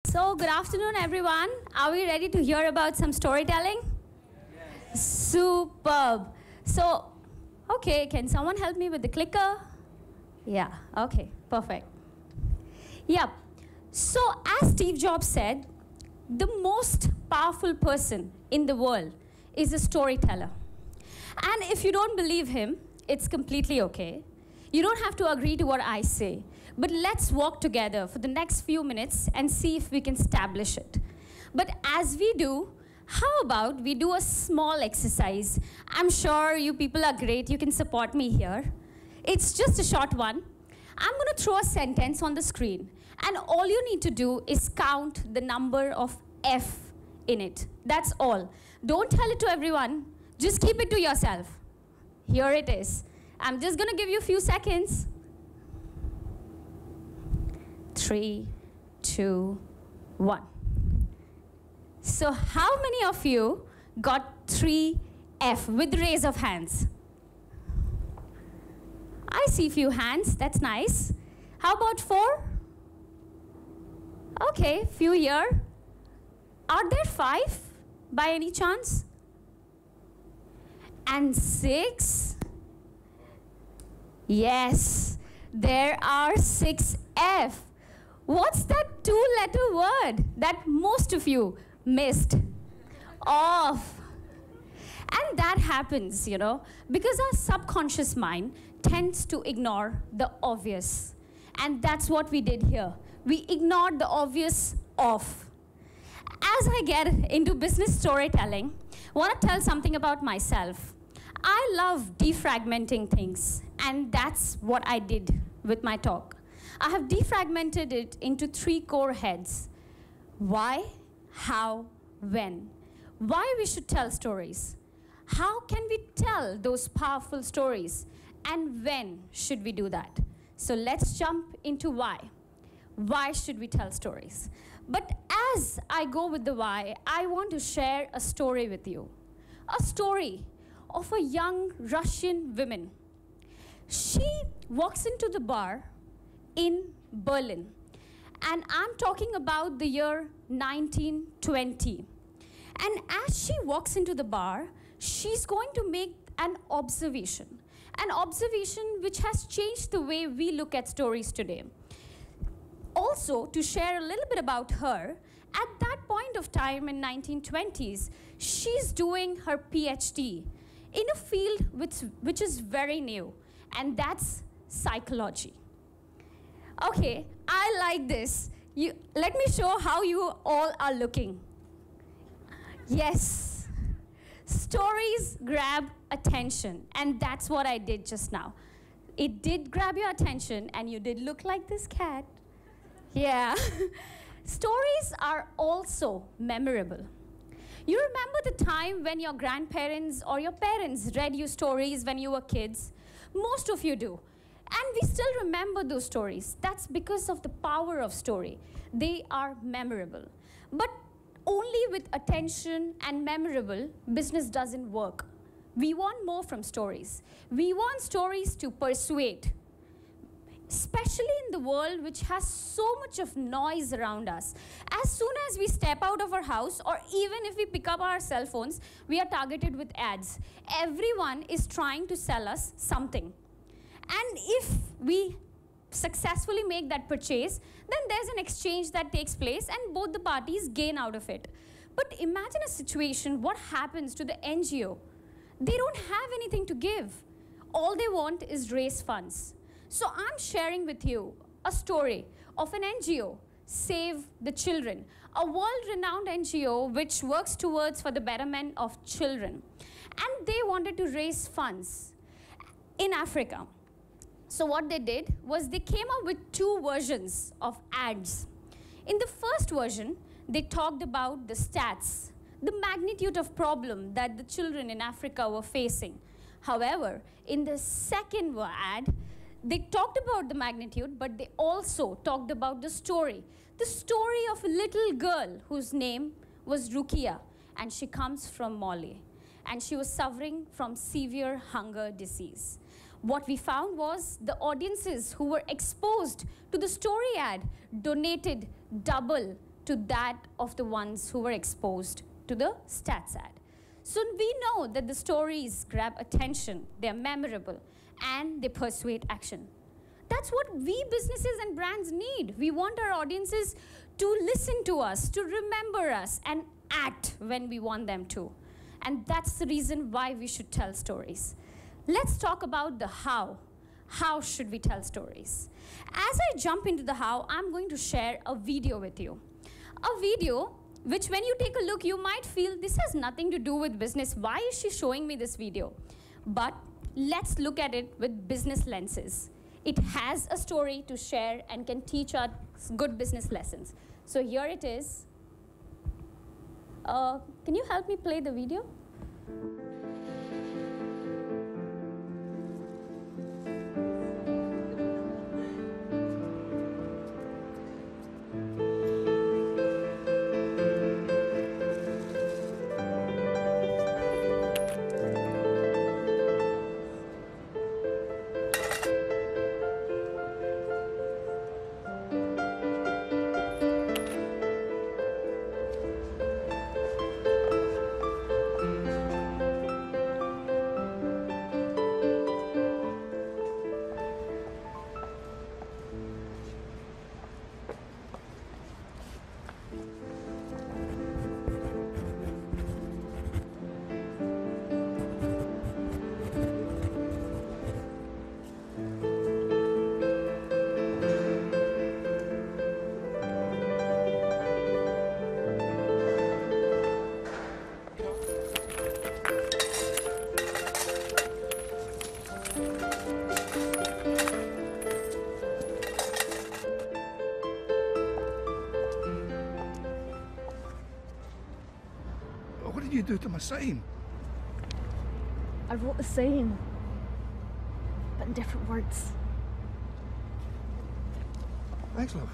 So, good afternoon, everyone. Are we ready to hear about some storytelling? Yes. Superb. So, okay, can someone help me with the clicker? Yeah, okay, perfect. Yep. So, as Steve Jobs said, the most powerful person in the world is a storyteller. And if you don't believe him, it's completely okay. You don't have to agree to what I say. But let's walk together for the next few minutes and see if we can establish it. But as we do, how about we do a small exercise? I'm sure you people are great. You can support me here. It's just a short one. I'm going to throw a sentence on the screen. And all you need to do is count the number of F in it. That's all. Don't tell it to everyone. Just keep it to yourself. Here it is. I'm just going to give you a few seconds. 3, 2, 1. So how many of you got 3F with raise of hands? I see a few hands. That's nice. How about 4? Okay, few here. Are there 5 by any chance? And 6? Yes, there are 6F. What's that 2-letter word that most of you missed? Off. And that happens, because our subconscious mind tends to ignore the obvious. And that's what we did here. We ignored the obvious off. As I get into business storytelling, I want to tell something about myself. I love defragmenting things, and that's what I did with my talk. I have defragmented it into 3 core heads. Why, how, when. Why we should tell stories. How can we tell those powerful stories? And when should we do that? So let's jump into why. Why should we tell stories? But as I go with the why, I want to share a story with you. A story of a young Russian woman. She walks into the bar in Berlin. And I'm talking about the year 1920. And as she walks into the bar, she's going to make an observation. An observation which has changed the way we look at stories today. Also, to share a little bit about her, at that point of time in 1920s, she's doing her PhD in a field which is very new, and that's psychology. Okay, I like this. Let me show how you all are looking. Yes, stories grab attention, and that's what I did just now. It did grab your attention, and you did look like this cat. Yeah. Stories are also memorable. You remember the time when your grandparents or your parents read you stories when you were kids? Most of you do. And we still remember those stories. That's because of the power of story. They are memorable. But only with attention and memorable, business doesn't work. We want more from stories. We want stories to persuade. Especially in the world which has so much of noise around us. As soon as we step out of our house, or even if we pick up our cell phones, we are targeted with ads. Everyone is trying to sell us something. And if we successfully make that purchase, then there's an exchange that takes place and both the parties gain out of it. But imagine a situation, what happens to the NGO? They don't have anything to give. All they want is raise funds. So I'm sharing with you a story of an NGO, Save the Children, a world-renowned NGO which works towards for the betterment of children. And they wanted to raise funds in Africa. So what they did was they came up with 2 versions of ads. In the first version, they talked about the stats, the magnitude of problem that the children in Africa were facing. However, in the second ad, they talked about the magnitude, but they also talked about the story of a little girl whose name was Rukia, and she comes from Mali, and she was suffering from severe hunger disease. What we found was the audiences who were exposed to the story ad donated double to that of the ones who were exposed to the stats ad. So we know that the stories grab attention, they're memorable, and they persuade action. That's what we businesses and brands need. We want our audiences to listen to us, to remember us, and act when we want them to. And that's the reason why we should tell stories. Let's talk about the how. How should we tell stories? As I jump into the how, I'm going to share a video with you. A video which when you take a look, you might feel this has nothing to do with business. Why is she showing me this video? But let's look at it with business lenses. It has a story to share and can teach us good business lessons. So here it is. Can you help me play the video? What did you do to my sign? I wrote the saying, but in different words. Thanks, love.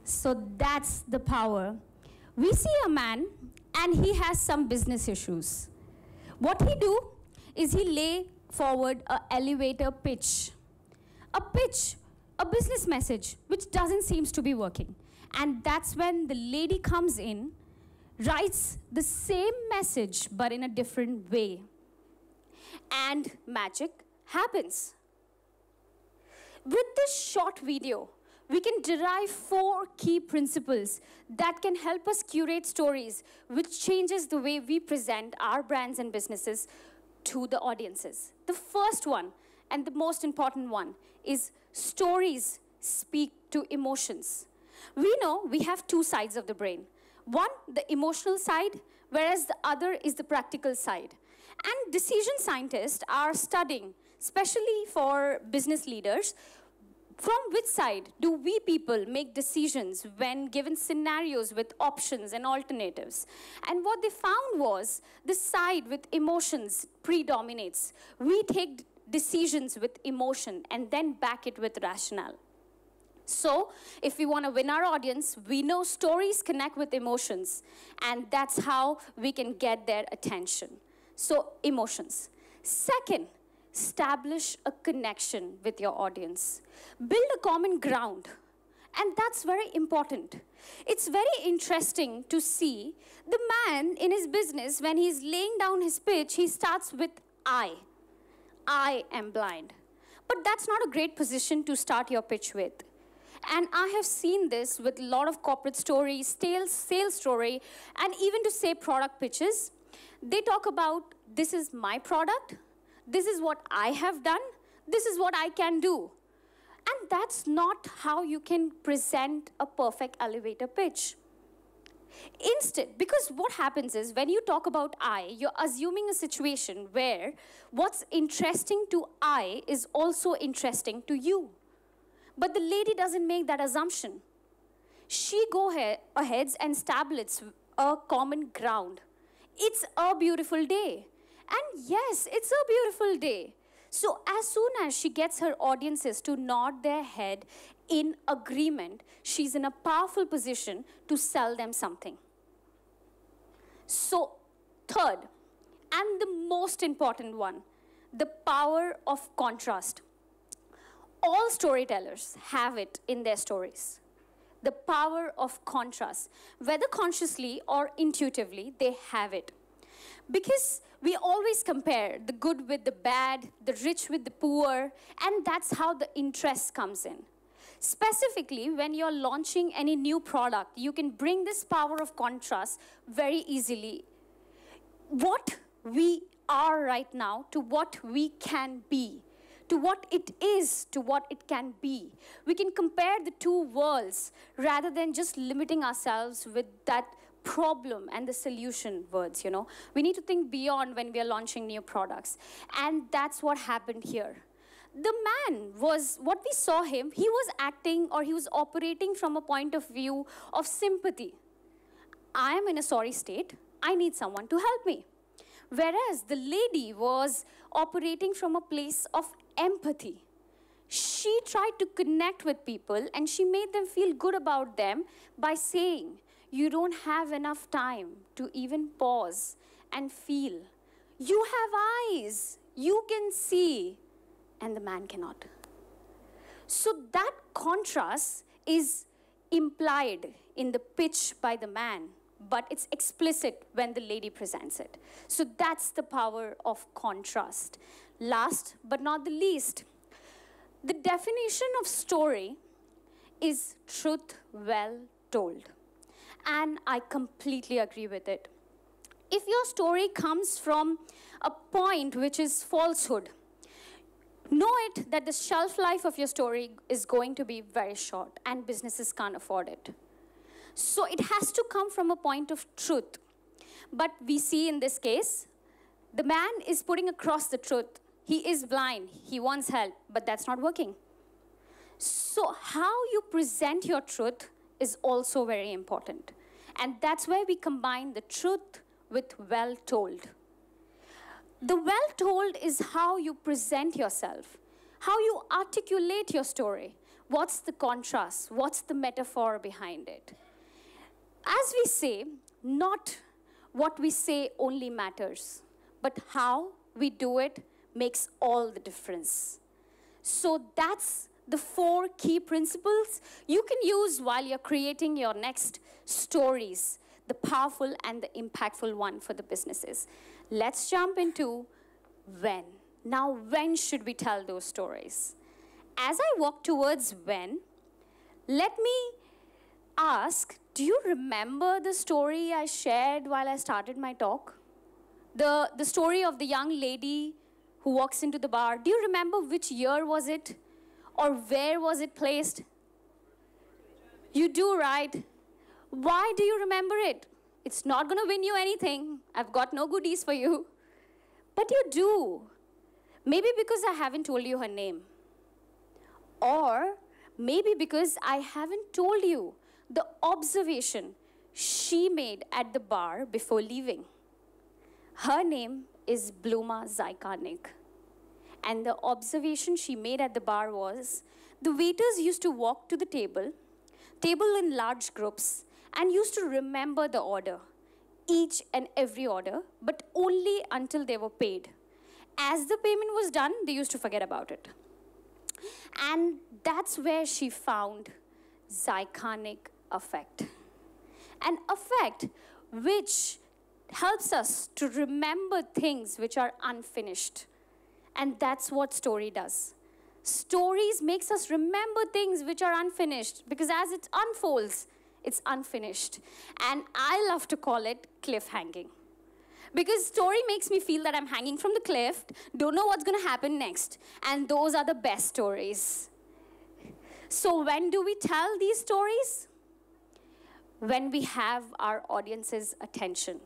So that's the power. We see a man and he has some business issues. What he do is he lay forward an elevator pitch. A business message, which doesn't seem to be working. And that's when the lady comes in, writes the same message, but in a different way. And magic happens. With this short video, we can derive 4 key principles that can help us curate stories, which changes the way we present our brands and businesses to the audiences. The first one, and the most important one, is stories speak to emotions. We know we have 2 sides of the brain. One, the emotional side, whereas the other is the practical side. And decision scientists are studying, especially for business leaders, from which side do we people make decisions when given scenarios with options and alternatives? And what they found was the side with emotions predominates. We take decisions with emotion and then back it with rationale. So if we want to win our audience, we know stories connect with emotions, and that's how we can get their attention. So emotions. Second, establish a connection with your audience. Build a common ground. And that's very important. It's very interesting to see the man in his business, when he's laying down his pitch, he starts with I. I am blind. But that's not a great position to start your pitch with. And I have seen this with a lot of corporate stories, sales story, and even to say product pitches. They talk about, this is my product, this is what I have done, this is what I can do. And that's not how you can present a perfect elevator pitch. Instead, because what happens is when you talk about I, you're assuming a situation where what's interesting to I is also interesting to you. But the lady doesn't make that assumption. She goes ahead and establishes a common ground. It's a beautiful day. And yes, it's a beautiful day. So as soon as she gets her audiences to nod their head in agreement, she's in a powerful position to sell them something. So third, And the most important one, the power of contrast. All storytellers have it in their stories. The power of contrast. Whether consciously or intuitively, they have it. Because we always compare the good with the bad, the rich with the poor, and that's how the interest comes in. Specifically, when you're launching any new product, you can bring this power of contrast very easily. What we are right now to what we can be, to what it is, to what it can be. We can compare the two worlds rather than just limiting ourselves with that problem and the solution words, you know. We need to think beyond when we are launching new products. And that's what happened here. The man was, what we saw him, he was acting or he was operating from a point of view of sympathy. I am in a sorry state. I need someone to help me. Whereas the lady was operating from a place of empathy. She tried to connect with people and she made them feel good about them by saying, you don't have enough time to even pause and feel. You have eyes, you can see, and the man cannot. So that contrast is implied in the pitch by the man, but it's explicit when the lady presents it. So that's the power of contrast. Last but not the least, the definition of story is truth well told. And I completely agree with it. If your story comes from a point which is falsehood, know it that the shelf life of your story is going to be very short and businesses can't afford it. So it has to come from a point of truth. But we see in this case, the man is putting across the truth. He is blind, he wants help, but that's not working. So how you present your truth is also very important. And that's where we combine the truth with well told. The well told is how you present yourself, how you articulate your story. What's the contrast? What's the metaphor behind it? As we say, not what we say only matters, but how we do it makes all the difference. So that's the 4 key principles you can use while you're creating your next stories, the powerful and the impactful one for the businesses. Let's jump into when. Now, when should we tell those stories? As I walk towards when, let me ask, do you remember the story I shared while I started my talk? The story of the young lady who walks into the bar. Do you remember which year was it? Or where was it placed? You do, right? Why do you remember it? It's not going to win you anything. I've got no goodies for you. But you do. Maybe because I haven't told you her name. Or maybe because I haven't told you the observation she made at the bar before leaving. Her name is Bluma Zykanik. And the observation she made at the bar was, the waiters used to walk to the table in large groups, and used to remember the order, each and every order, but only until they were paid. As the payment was done, they used to forget about it. And that's where she found Zykanik effect. An effect which helps us to remember things which are unfinished. And that's what story does. Stories makes us remember things which are unfinished, because as it unfolds, it's unfinished. And I love to call it cliffhanging. Because story makes me feel that I'm hanging from the cliff, don't know what's going to happen next. And those are the best stories. So when do we tell these stories? When we have our audience's attention.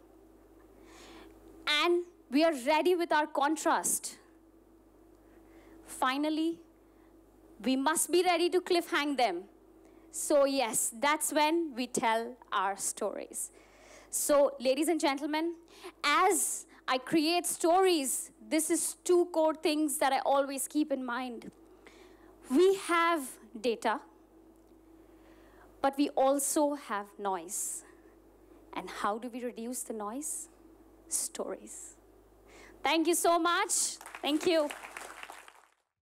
And we are ready with our contrast. Finally, we must be ready to cliffhang them. So yes, that's when we tell our stories. So ladies and gentlemen, as I create stories, this is 2 core things that I always keep in mind. We have data, but we also have noise. And how do we reduce the noise? Stories. Thank you so much. Thank you.